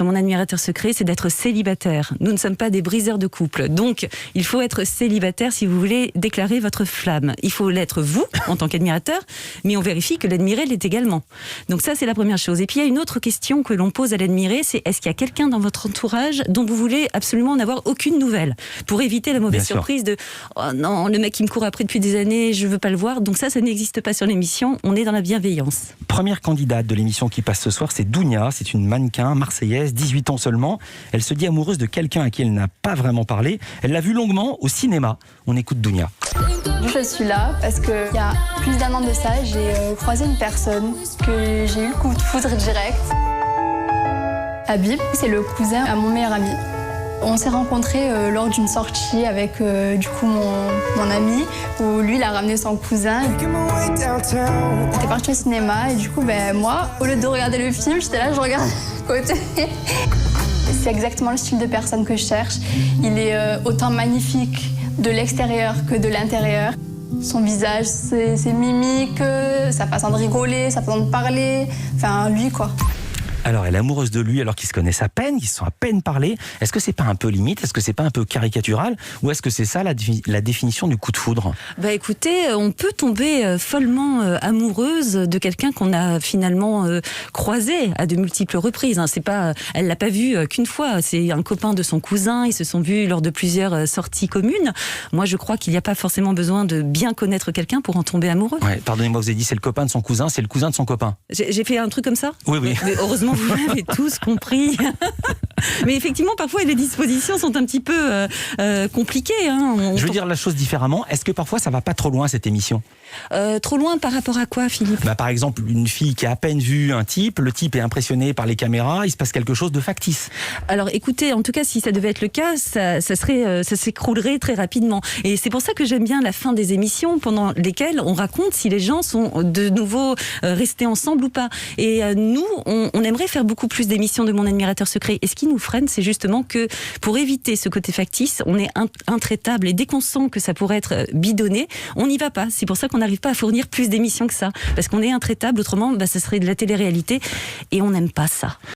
Mon admirateur secret, c'est d'être célibataire. Nous ne sommes pas des briseurs de couple. Donc, il faut être célibataire si vous voulez déclarer votre flamme. Il faut l'être vous, en tant qu'admirateur, mais on vérifie que l'admiré l'est également. Donc ça, c'est la première chose. Et puis, il y a une autre question que l'on pose à l'admiré, c'est est-ce qu'il y a quelqu'un dans votre entourage dont vous voulez absolument n'avoir aucune nouvelle, pour éviter la mauvaise surprise de « Oh non, le mec qui me court après depuis des années, je veux pas le voir ». Donc ça n'existe pas sur l'émission. On est dans la bienveillance. Première candidate de l'émission qui passe ce soir, c'est Dounia. C'est une mannequin marseillaise, 18 ans seulement. Elle se dit amoureuse de quelqu'un à qui elle n'a pas vraiment parlé. Elle l'a vu longuement au cinéma. On écoute Dounia. Je suis là parce qu'il y a plus d'un an de ça, j'ai croisé une personne que j'ai eu le coup de foudre direct. Habib, c'est le cousin à mon meilleur ami. On s'est rencontrés lors d'une sortie avec mon ami, où lui il a ramené son cousin. On était parti au cinéma et moi, au lieu de regarder le film, j'étais là, je regarde à côté. C'est exactement le style de personne que je cherche. Il est autant magnifique de l'extérieur que de l'intérieur. Son visage, ses mimiques, sa façon de rigoler, sa façon de parler, enfin lui quoi. Alors, elle est amoureuse de lui alors qu'ils se connaissent à peine, qu'ils se sont à peine parlé. Est-ce que c'est pas un peu limite? Est-ce que c'est pas un peu caricatural? Ou est-ce que c'est ça la définition du coup de foudre? Écoutez, on peut tomber follement amoureuse de quelqu'un qu'on a finalement croisé à de multiples reprises. C'est pas, elle l'a pas vu qu'une fois. C'est un copain de son cousin. Ils se sont vus lors de plusieurs sorties communes. Moi, je crois qu'il n'y a pas forcément besoin de bien connaître quelqu'un pour en tomber amoureux. Ouais, pardonnez-moi, vous avez dit c'est le copain de son cousin, c'est le cousin de son copain. J'ai fait un truc comme ça? Oui. Mais heureusement, vous m'avez tous compris. Mais effectivement, parfois, les dispositions sont un petit peu compliquées. Je veux dire la chose différemment. Est-ce que parfois, ça va pas trop loin, cette émission? Trop loin par rapport à quoi, Philippe? Par exemple, une fille qui a à peine vu un type, le type est impressionné par les caméras, il se passe quelque chose de factice. Alors écoutez, en tout cas, si ça devait être le cas, ça s'écroulerait très rapidement. Et c'est pour ça que j'aime bien la fin des émissions pendant lesquelles on raconte si les gens sont de nouveau restés ensemble ou pas. Et nous, on aimerait faire beaucoup plus d'émissions de Mon admirateur secret. Et ce qui nous freine, c'est justement que pour éviter ce côté factice, on est intraitable. Et dès qu'on sent que ça pourrait être bidonné, on n'y va pas. C'est pour ça qu'on n'arrive pas à fournir plus d'émissions que ça. Parce qu'on est intraitable, autrement, ça serait de la télé-réalité. Et on n'aime pas ça.